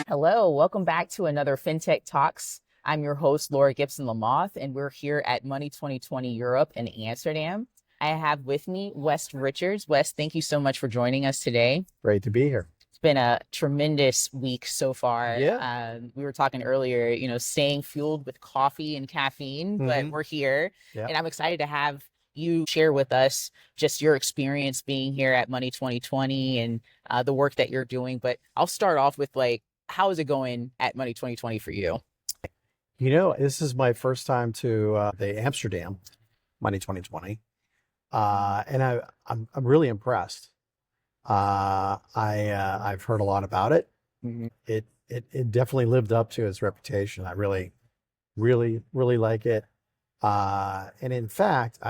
Hello, welcome back to another Fintech Talks. I'm your host, Laura Gibson-Lamothe, and we're here at Money 2020 Europe in Amsterdam. I have with me Wes Richards. Wes, thank you so much for joining us today. Great to be here. It's been a tremendous week so far. Yeah. We were talking earlier, staying fueled with coffee and caffeine, but we're here. Yeah. And I'm excited to have you share with us just your experience being here at Money 2020 and the work that you're doing. But I'll start off with how is it going at Money 2020 for you? This is my first time to the Amsterdam Money 2020, and I'm really impressed. I've heard a lot about it. It definitely lived up to its reputation. I really like it, and in fact,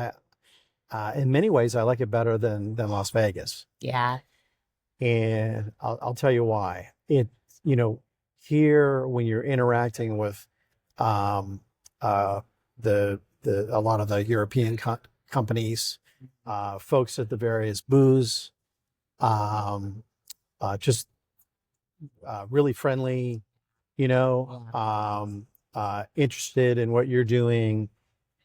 in many ways I like it better than Las Vegas. Yeah, and I'll tell you why. Here when you're interacting with a lot of the European companies, folks at the various booths, just really friendly, interested in what you're doing.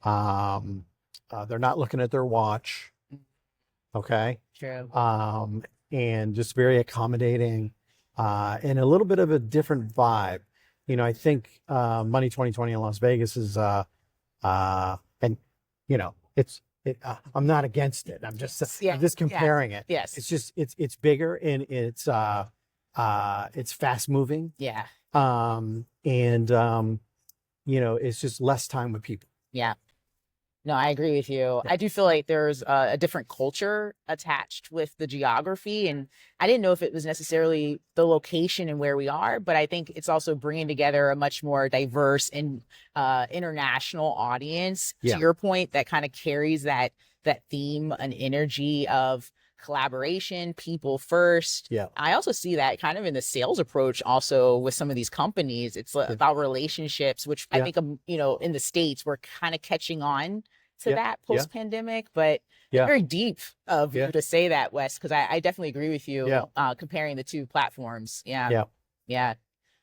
They're not looking at their watch. Okay. true. And just very accommodating. And a little bit of a different vibe. I think Money 2020 in Las Vegas is, I'm not against it. I'm just comparing it. Yes. It's just it's bigger and it's fast moving. Yeah. It's just less time with people. Yeah. No, I agree with you. Yeah. I do feel like there's a different culture attached with the geography. And I didn't know if it was necessarily the location and where we are, but I think it's also bringing together a much more diverse and international audience, to your point, that kind of carries that theme and energy of collaboration, people first. Yeah. I also see that kind of in the sales approach also with some of these companies. It's about relationships, which I think, in the States, we're kind of catching on to that post-pandemic, but very deep of you to say that, Wes, because I definitely agree with you comparing the two platforms. Yeah.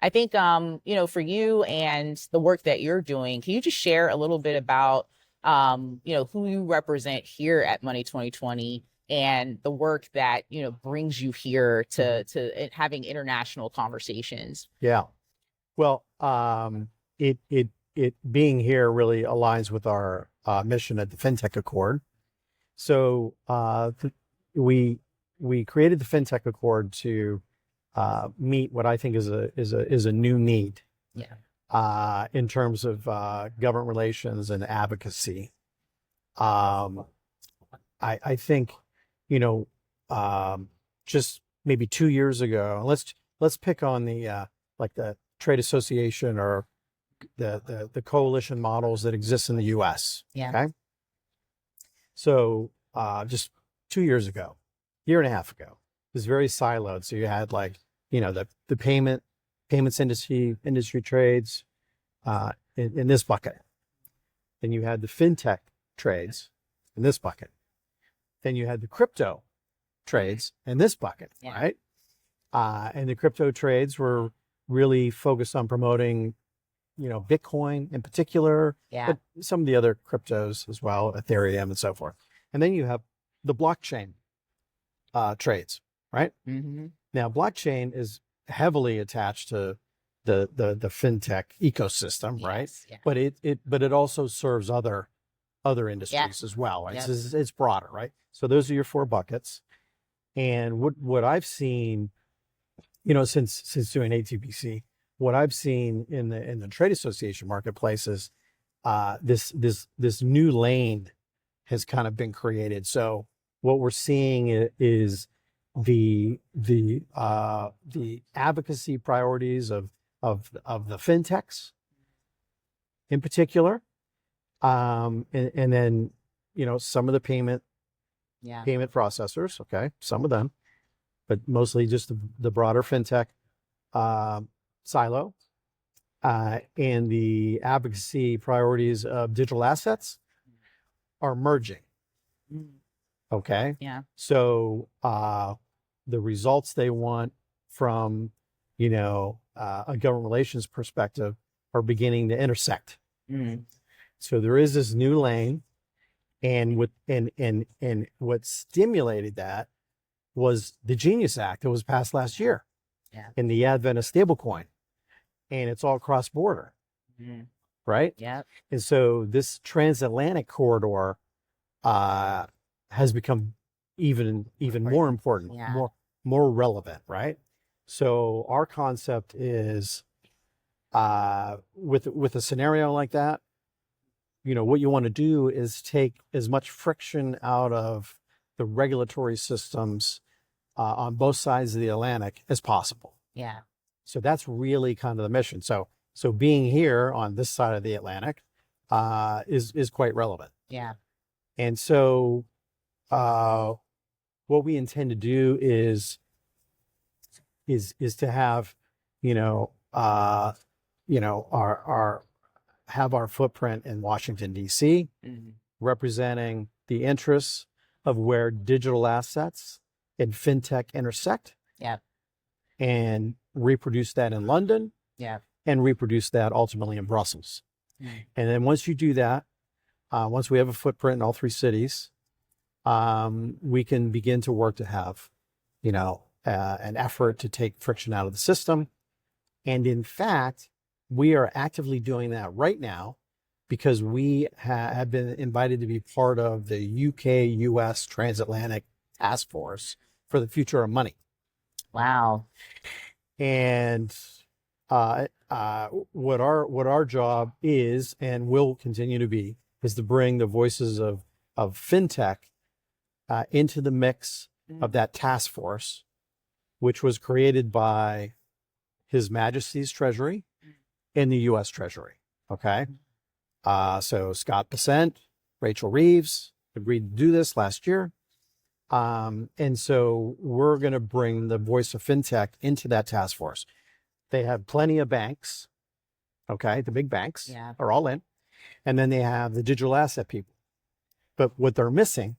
I think, for you and the work that you're doing, can you just share a little bit about, who you represent here at Money 2020 and the work that, brings you here to having international conversations? Yeah. Well, it being here really aligns with our mission at the Fintech Accord. So we created the Fintech Accord to meet what I think is a new need. Yeah. In terms of government relations and advocacy. I think, just maybe 2 years ago, let's pick on the trade association or the coalition models that exist in the US. Yeah. Okay. So just 2 years ago, year and a half ago, it was very siloed. So you had the payments industry trades in this bucket. Then you had the fintech trades in this bucket. Then you had the crypto trades in this bucket, right? And the crypto trades were really focused on promoting, Bitcoin in particular, but some of the other cryptos as well, Ethereum and so forth. And then you have the blockchain trades, right? Mm-hmm. Now, blockchain is heavily attached to the fintech ecosystem, right? Yeah. But it also serves other industries as well, right? Yep. So it's broader, right? So those are your four buckets. And what I've seen, since doing ATBC, what I've seen in the trade association marketplace is this new lane has kind of been created. So what we're seeing is the advocacy priorities of the fintechs in particular, and then some of the payment processors, okay, some of them, but mostly just the broader fintech silo, and the advocacy priorities of digital assets are merging. Okay. Yeah. So the results they want from, a government relations perspective are beginning to intersect. So there is this new lane, and what stimulated that was the Genius Act that was passed last year, and the advent of stablecoin, and it's all cross border, right? Yeah. And so this transatlantic corridor has become even more important, more relevant, right? So our concept is with a scenario like that, what you want to do is take as much friction out of the regulatory systems on both sides of the Atlantic as possible. Yeah. So that's really kind of the mission. So being here on this side of the Atlantic is quite relevant. Yeah. And so what we intend to do is to have, our footprint in Washington, D.C., representing the interests of where digital assets and fintech intersect. Yeah. And reproduce that in London. Yeah. And reproduce that ultimately in Brussels. And then once you do that, once we have a footprint in all three cities, we can begin to work to have, an effort to take friction out of the system. And in fact, we are actively doing that right now because we have been invited to be part of the UK-US Transatlantic Task Force for the Future of Money. Wow. And what our job is and will continue to be is to bring the voices of fintech into the mix of that task force, which was created by His Majesty's Treasury and the U.S. Treasury. Okay. So Scott Bessent, Rachel Reeves agreed to do this last year. And so we're going to bring the voice of fintech into that task force. They have plenty of banks. Okay. The big banks are all in. And then they have the digital asset people. But what they're missing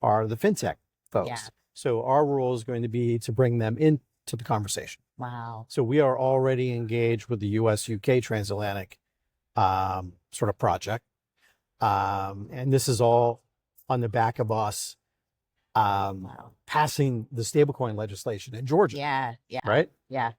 are the fintech folks. Yeah. So our role is going to be to bring them into the conversation. Wow. So we are already engaged with the US-UK transatlantic sort of project. And this is all on the back of us passing the stablecoin legislation in Georgia. Yeah. Yeah. Right? Yeah.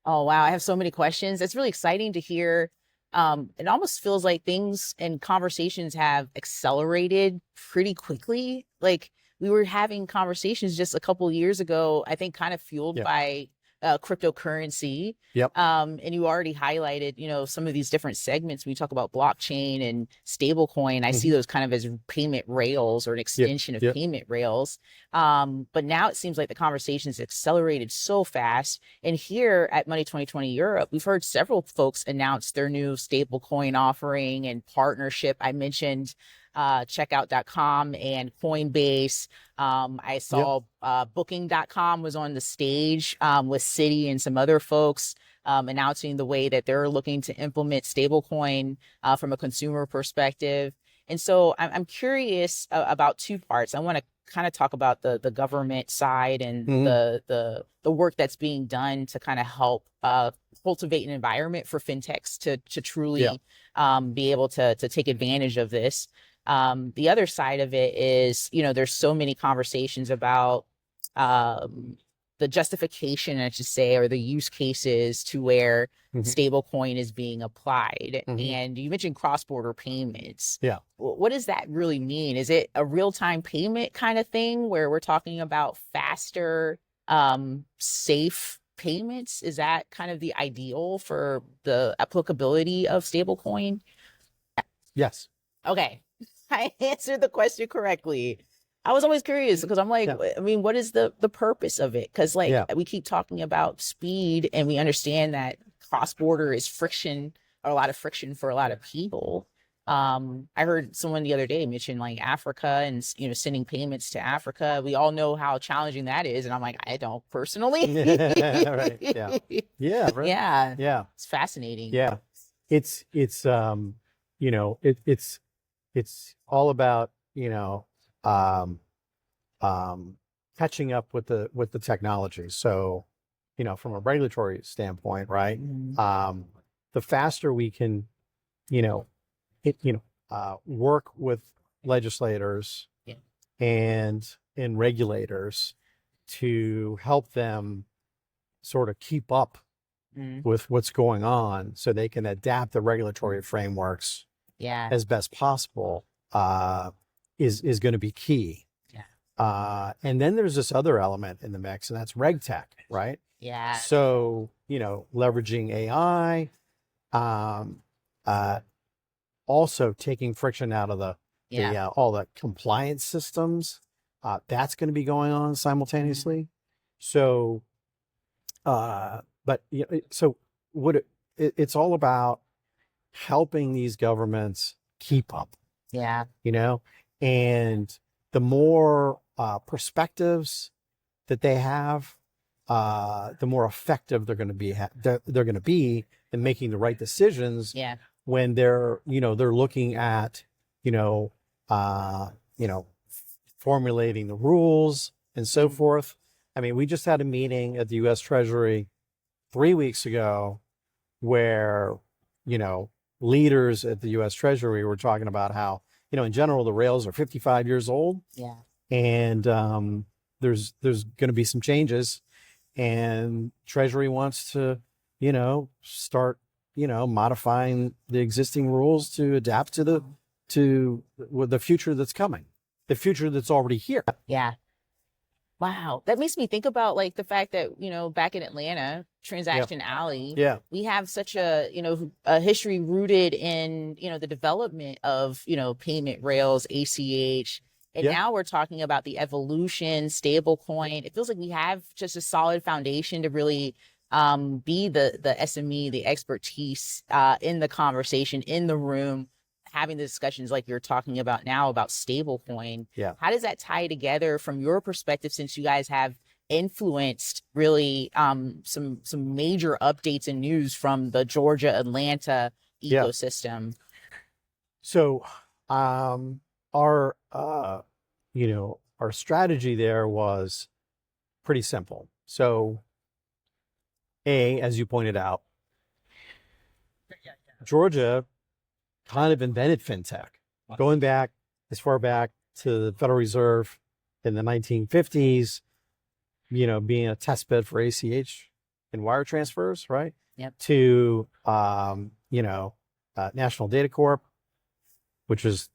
Oh, wow. I have so many questions. It's really exciting to hear. It almost feels like things and conversations have accelerated pretty quickly. Like we were having conversations just a couple of years ago, I think kind of fueled by cryptocurrency. Yep. And you already highlighted, some of these different segments. When you talk about blockchain and stablecoin, I see those kind of as payment rails or an extension of payment rails. But now it seems like the conversation has accelerated so fast. And here at Money 2020 Europe, we've heard several folks announce their new stablecoin offering and partnership. I mentioned checkout.com and Coinbase. I saw booking.com was on the stage with Citi and some other folks announcing the way that they're looking to implement stablecoin from a consumer perspective. And so I'm curious about two parts. I want to kind of talk about the government side and the work that's being done to kind of help cultivate an environment for fintechs to truly be able to take advantage of this. The other side of it is, there's so many conversations about the justification, I should say, or the use cases to where stablecoin is being applied. And you mentioned cross-border payments. Yeah. What does that really mean? Is it a real-time payment kind of thing where we're talking about faster, safe payments? Is that kind of the ideal for the applicability of stablecoin? Yes. Okay. I answered the question correctly. I was always curious because I'm like, I mean, what is the purpose of it? Because we keep talking about speed and we understand that cross-border is friction, or a lot of friction for a lot of people. I heard someone the other day mention like Africa and, sending payments to Africa. We all know how challenging that is. And I'm like, I don't personally. Right. Yeah. Yeah. Right. Yeah. Yeah. It's fascinating. Yeah. It's it's all about, catching up with the technology. So, from a regulatory standpoint, right? The faster we can, you know, work with legislators and regulators to help them sort of keep up with what's going on, so they can adapt the regulatory frameworks as best possible, is going to be key. And then there's this other element in the mix, and that's reg tech, right? So, leveraging AI, also taking friction out of all the compliance systems. That's going to be going on simultaneously. So, so it's all about helping these governments keep up. And the more perspectives that they have, the more effective they're going to be. They're going to be in making the right decisions. When they're looking at formulating the rules and so forth. I mean, we just had a meeting at the U.S. Treasury 3 weeks ago where leaders at the U.S. Treasury were talking about how in general the rails are 55 years old. And there's going to be some changes, and Treasury wants to start modifying the existing rules to adapt to the future that's coming, the future that's already here. Wow. That makes me think about like the fact that, back in Atlanta, Transaction Alley, we have such a history rooted in, the development of, payment rails, ACH. And now we're talking about the evolution, stablecoin. It feels like we have just a solid foundation to really be the SME, the expertise in the conversation, in the room, having the discussions like you're talking about now about stablecoin. How does that tie together from your perspective, since you guys have influenced really some major updates and news from the Georgia, Atlanta ecosystem? So our strategy there was pretty simple. So as you pointed out, Georgia kind of invented fintech, going back as far back to the Federal Reserve in the 1950s, being a test bed for ACH and wire transfers, right? To, National Data Corp, which is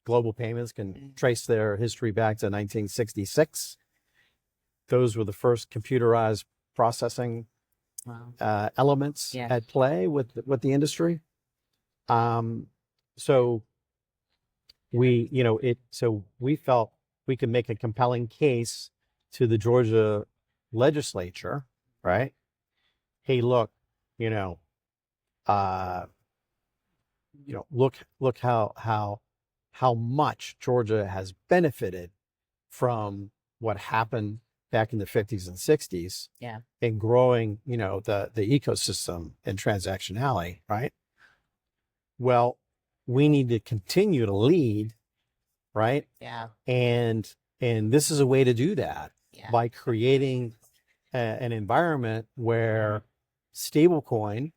global payments, can trace their history back to 1966. Those were the first computerized processing elements at play with the industry. So we felt we could make a compelling case to the Georgia legislature, right? Hey, look, look how much Georgia has benefited from what happened back in the 50s and 60s, and growing, the ecosystem in Transaction Alley, right? Well, we need to continue to lead, right? And this is a way to do that by creating an environment where stablecoin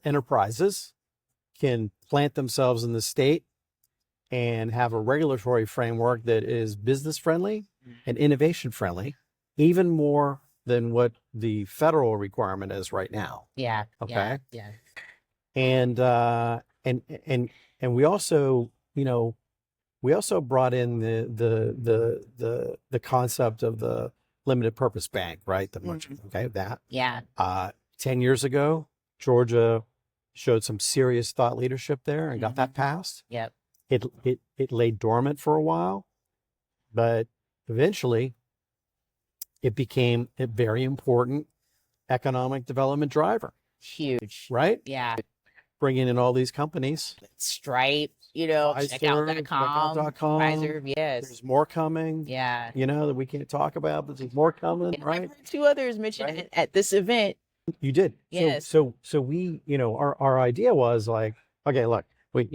enterprises can plant themselves in the state and have a regulatory framework that is business friendly and innovation friendly, even more than what the federal requirement is right now. Okay. And we also, we also brought in the concept of the limited purpose bank, right? The merchant, that. 10 years ago, Georgia showed some serious thought leadership there and got that passed. It lay dormant for a while, but eventually it became a very important economic development driver. Huge. Right? bringing in all these companies. Stripe, checkout.com, Pfizer, yes. There's more coming. Yeah. That we can't talk about, but there's more coming, and right? I've heard 2 others mentioned at this event. You did. Yes. So we, our idea was like, okay, look, we,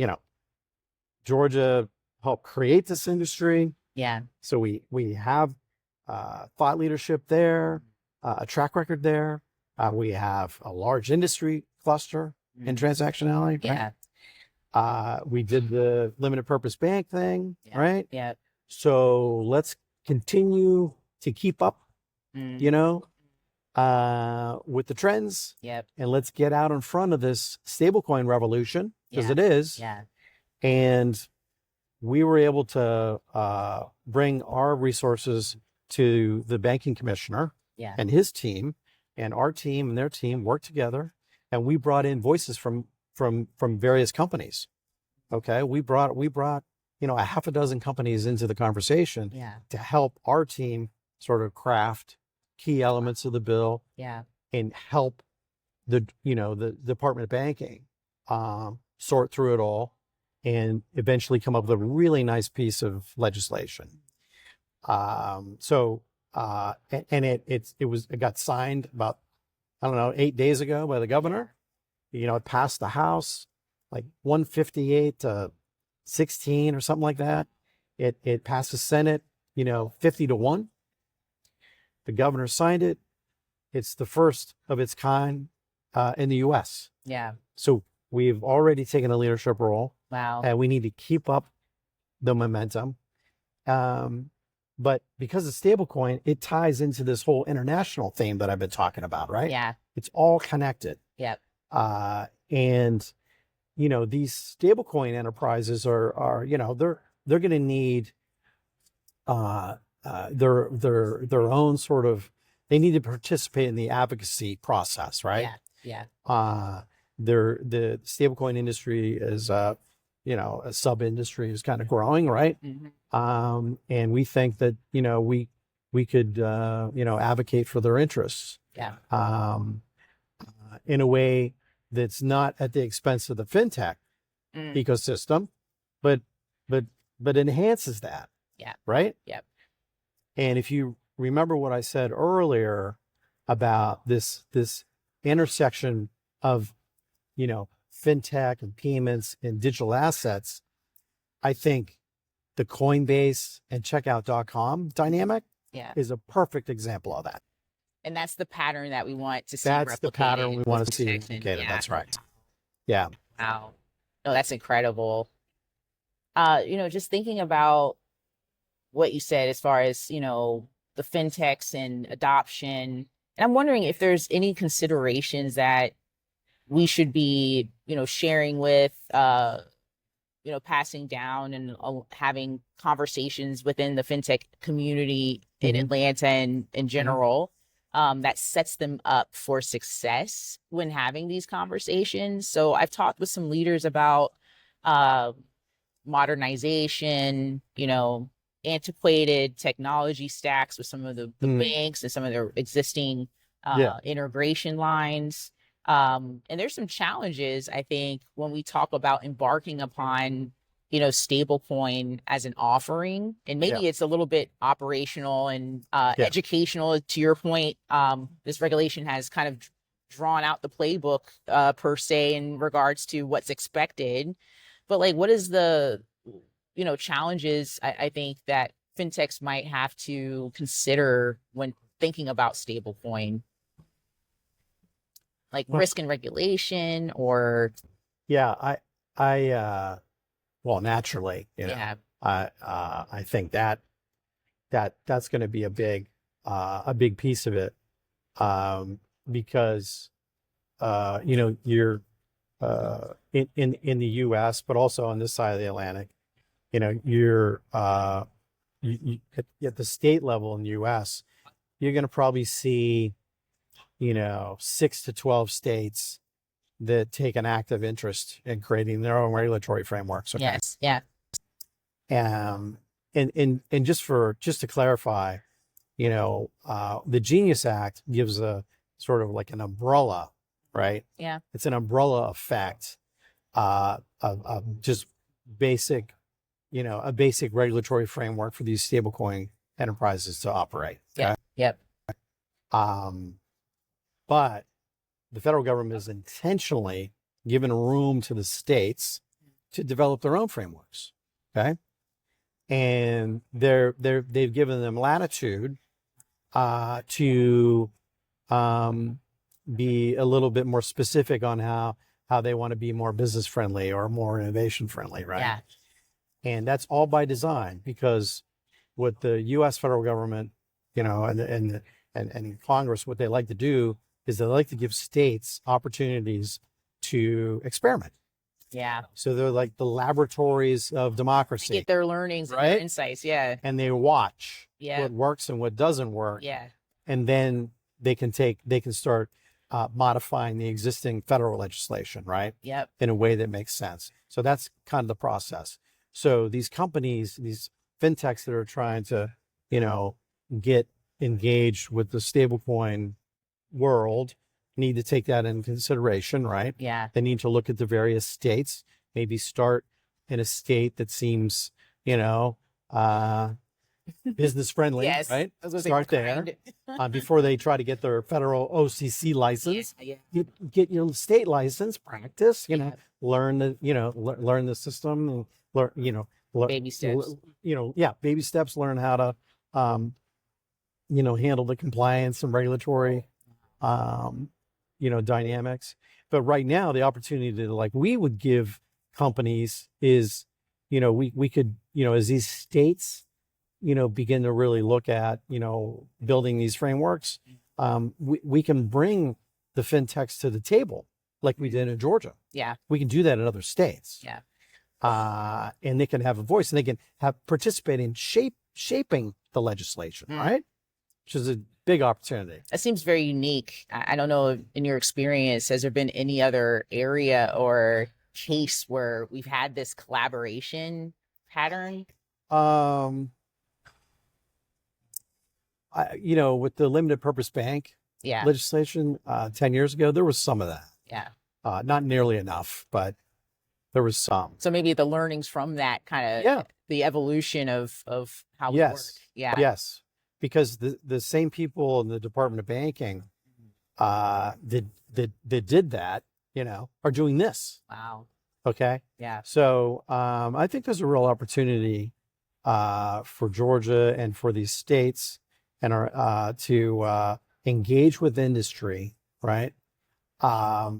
Georgia helped create this industry. Yeah. So we have thought leadership there, a track record there. We have a large industry cluster in transactionality. Yeah. Right? We did the limited purpose bank thing, right? Yeah. So let's continue to keep up, with the trends. Yep. And let's get out in front of this stablecoin revolution, because it is. Yeah. And we were able to bring our resources to the banking commissioner and his team, and our team and their team worked together, and we brought in voices from various companies. Okay, we brought a half a dozen companies into the conversation to help our team sort of craft key elements of the bill and help the Department of Banking sort through it all and eventually come up with a really nice piece of legislation. It got signed about, 8 days ago by the governor. It passed the House like 158 to 16 or something like that. It passed the Senate, 50-1. The governor signed it. It's the first of its kind in the U.S. Yeah. So we've already taken a leadership role. Wow. And we need to keep up the momentum. But because of stablecoin, it ties into this whole international theme that I've been talking about, right? Yeah. It's all connected. Yep. And these stablecoin enterprises are they're going to need their own sort of, they need to participate in the advocacy process, right? Yeah. The stablecoin industry is a sub industry is kind of growing, right? Mm-hmm. And we think that we could advocate for their interests. Yeah. In a way that's not at the expense of the fintech ecosystem, but enhances that. Yeah. Right? Yep. And if you remember what I said earlier about this intersection of fintech and payments and digital assets, I think the Coinbase and checkout.com dynamic is a perfect example of that. And that's the pattern that we want to see. That's the pattern we want to see replicated. That's right. Yeah. Wow. No, that's incredible. Just thinking about what you said as far as, the fintechs and adoption. And I'm wondering if there's any considerations that we should be, sharing with, passing down and having conversations within the fintech community in Atlanta and in general, that sets them up for success when having these conversations. So I've talked with some leaders about modernization, antiquated technology stacks with some of the banks and some of their existing integration lines. And there's some challenges, I think, when we talk about embarking upon, stablecoin as an offering, and maybe it's a little bit operational and educational. To your point, this regulation has kind of drawn out the playbook per se in regards to what's expected. But like, what is the, challenges I think that fintechs might have to consider when thinking about stablecoin? Like risk and regulation, or well, naturally, I think that's going to be a big piece of it, because you're in the U.S., but also on this side of the Atlantic, you're you at the state level in the U.S., you're going to probably see 6 to 12 states that take an active interest in creating their own regulatory frameworks. Okay? Yes. Yeah. And just to clarify, the Genius Act gives a sort of like an umbrella, right? Yeah. It's an umbrella effect just basic, a basic regulatory framework for these stablecoin enterprises to operate. Okay? Yep. But the federal government is intentionally given room to the states to develop their own frameworks. Okay. And they've given them latitude to be a little bit more specific on how they want to be more business friendly or more innovation friendly, right? Yeah. And that's all by design, because what the U.S. federal government, and Congress, what they like to do is they like to give states opportunities to experiment. Yeah. So they're like the laboratories of democracy. They get their learnings, right? And their insights. Yeah. And they watch Yeah. what works and what doesn't work. Yeah. And then they can start modifying the existing federal legislation, right? Yep. In a way that makes sense. So that's kind of the process. So these companies, these fintechs that are trying to, get engaged with the stablecoin world, need to take that into consideration, right? Yeah. They need to look at the various states, maybe start in a state that seems, business friendly, Yes. right? Start there before they try to get their federal OCC license. Yeah. Get your state license, practice, learn the system, and learn, baby steps. Baby steps. Learn how to, handle the compliance and regulatory, dynamics. But right now, the opportunity to we would give companies is, we could, as these states, begin to really look at, building these frameworks, we can bring the fintechs to the table like we did in Georgia. Yeah. We can do that in other states. Yeah. And they can have a voice, and they can participate in shaping the legislation, right? Which is a big opportunity. That seems very unique. I don't know, in your experience, has there been any other area or case where we've had this collaboration pattern? With the limited purpose bank legislation 10 years ago, there was some of that. Yeah. Not nearly enough, but there was some. So maybe the learnings from that kind of the evolution of how we work. Yeah. Yes. Because the same people in the Department of Banking that did that, are doing this. Wow. Okay. Yeah. So I think there's a real opportunity for Georgia and for these states and to engage with industry, right? I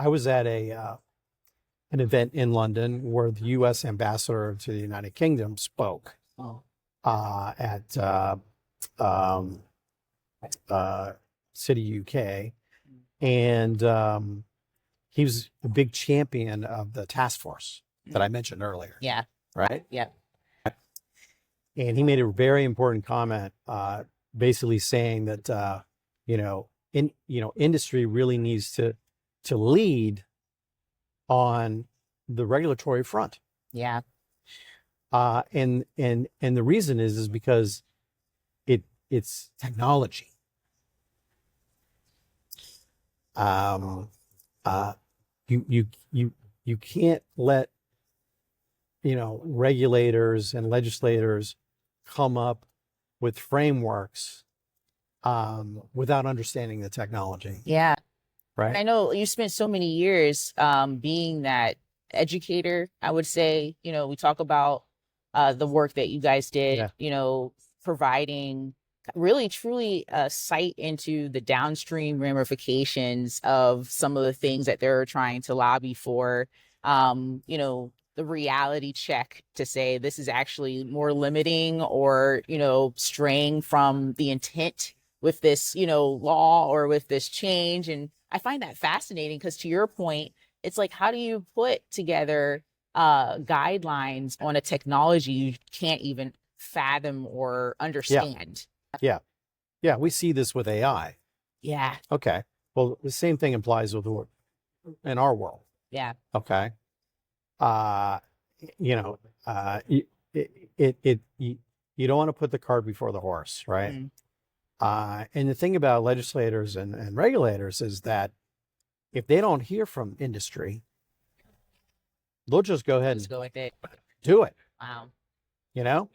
was at an event in London where the U.S. ambassador to the United Kingdom spoke at City UK, and he was a big champion of the task force that I mentioned earlier. Yeah. Right. Yeah. And he made a very important comment, basically saying that industry really needs to lead on the regulatory front. Yeah. And the reason is because it's technology. You can't let regulators and legislators come up with frameworks without understanding the technology. Yeah. Right. And I know you spent so many years being that educator, I would say. We talk about the work that you guys did, providing really truly a sight into the downstream ramifications of some of the things that they're trying to lobby for. The reality check to say this is actually more limiting or, straying from the intent with this, law or with this change. And I find that fascinating because, to your point, it's like, how do you put together guidelines on a technology you can't even fathom or understand? Yeah. We see this with AI. Yeah. Okay. Well, the same thing applies in our world. Yeah. Okay. You don't want to put the cart before the horse, right? Mm. And the thing about legislators and regulators is that if they don't hear from industry, they'll just go ahead Just and go with it. do it, Wow. you know,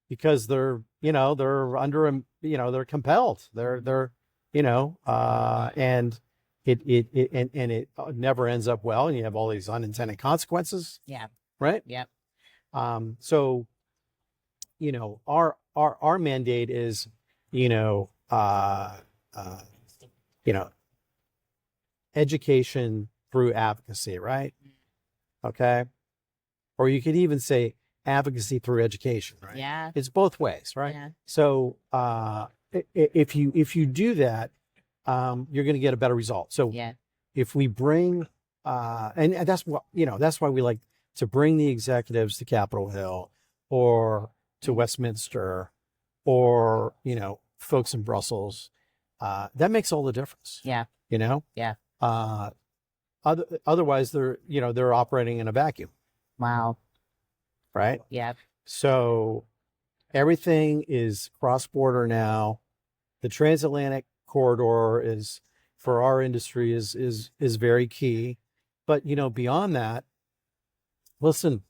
because they're, they're under, they're compelled. They're, and it never ends up well. And you have all these unintended consequences. Yeah. Right. Yep. So, our mandate is, education through advocacy, right? Okay. Or you could even say advocacy through education, right? Yeah. It's both ways, right? Yeah. So, if you do that, you're going to get a better result. So Yeah. if we bring, and that's what, that's why we like to bring the executives to Capitol Hill or to Westminster or, folks in Brussels, that makes all the difference. Yeah. Yeah. Otherwise they're operating in a vacuum. Wow. Right. Yeah. So everything is cross-border now. The transatlantic corridor is, for our industry, is very key. But beyond that, listen,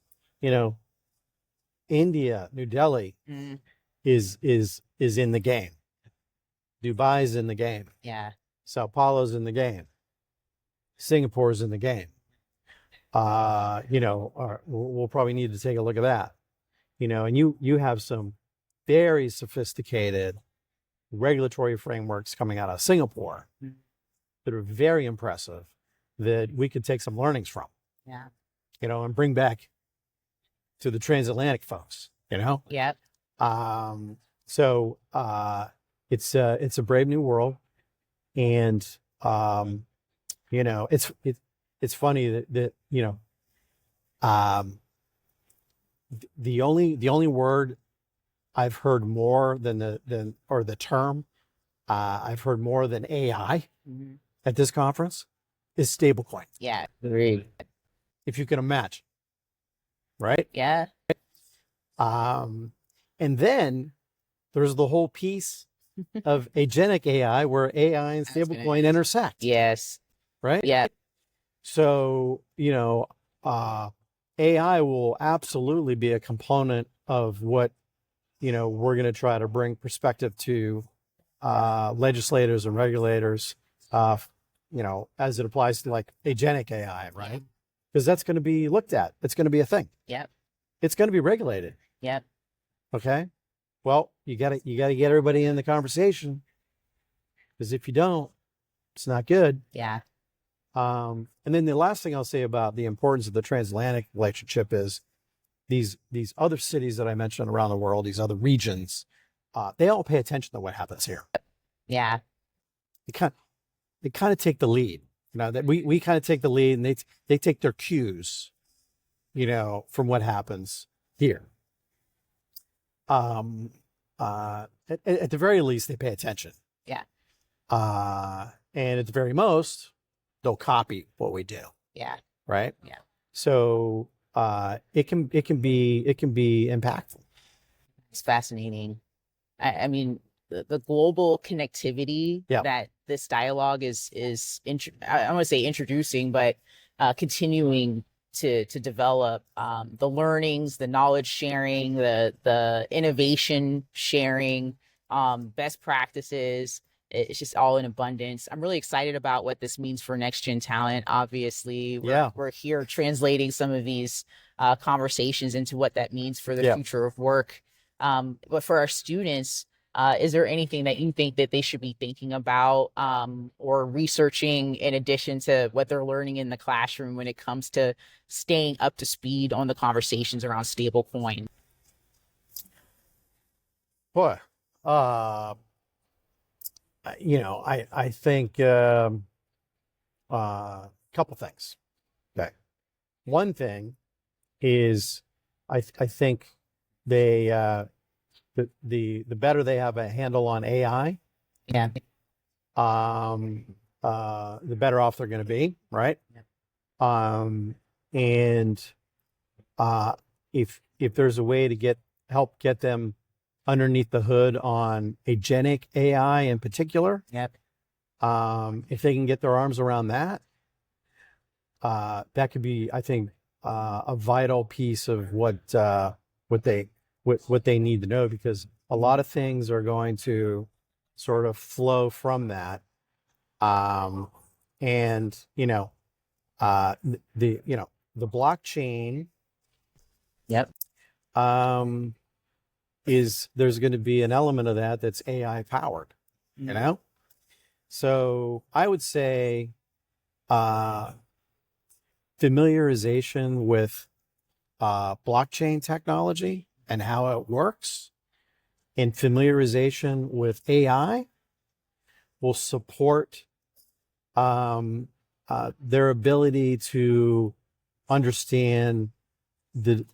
India, New Delhi is in the game. Dubai's in the game. Yeah. Sao Paulo's in the game. Singapore's in the game. We'll probably need to take a look at that. And you have some very sophisticated regulatory frameworks coming out of Singapore that are very impressive, that we could take some learnings from. Yeah. And bring back to the transatlantic folks, Yep. So it's a brave new world. And it's funny that the only word I've heard more than the term I've heard more than AI at this conference is stablecoin. Yeah. Agreed. If you can imagine, right? Yeah. And then there's the whole piece of agentic AI where AI and stablecoin intersect. Yes. Right? Yeah. So, AI will absolutely be a component of what, we're going to try to bring perspective to legislators and regulators, as it applies to like agentic AI, right? Because that's going to be looked at. It's going to be a thing. Yep. It's going to be regulated. Yep. Okay. Well, you got to get everybody in the conversation, because if you don't, it's not good. Yeah. And then the last thing I'll say about the importance of the transatlantic relationship is these other cities that I mentioned around the world, these other regions, they all pay attention to what happens here. Yeah. They kind of take the lead. That we kind of take the lead, and they take their cues, from what happens here. At the very least, they pay attention. Yeah. And at the very most, they'll copy what we do. Yeah. Right. Yeah. So it can be impactful. It's fascinating. I mean, the global connectivity that this dialogue is I want to say introducing, but continuing to develop, the learnings, the knowledge sharing, the innovation sharing, best practices. It's just all in abundance. I'm really excited about what this means for next gen talent. Obviously, we're here translating some of these conversations into what that means for the future of work. But for our students, is there anything that you think that they should be thinking about or researching in addition to what they're learning in the classroom when it comes to staying up to speed on the conversations around stablecoin? Boy, I think a couple things. Okay, one thing is I think they the better they have a handle on AI, the better off they're going to be, right? And if there's a way to help get them underneath the hood on agentic AI in particular, if they can get their arms around that, that could be, I think, a vital piece of what they need to know, because a lot of things are going to sort of flow from that. And the blockchain, Yep. there's going to be an element of that that's AI powered, So I would say familiarization with blockchain technology and how it works, and familiarization with AI will support their ability to understand the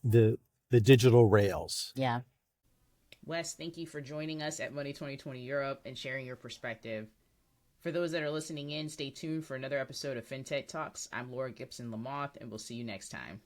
digital rails. Yeah. Wes, thank you for joining us at Money 2020 Europe and sharing your perspective. For those that are listening in, stay tuned for another episode of Fintech Talks. I'm Laura Gibson-Lamothe, and we'll see you next time.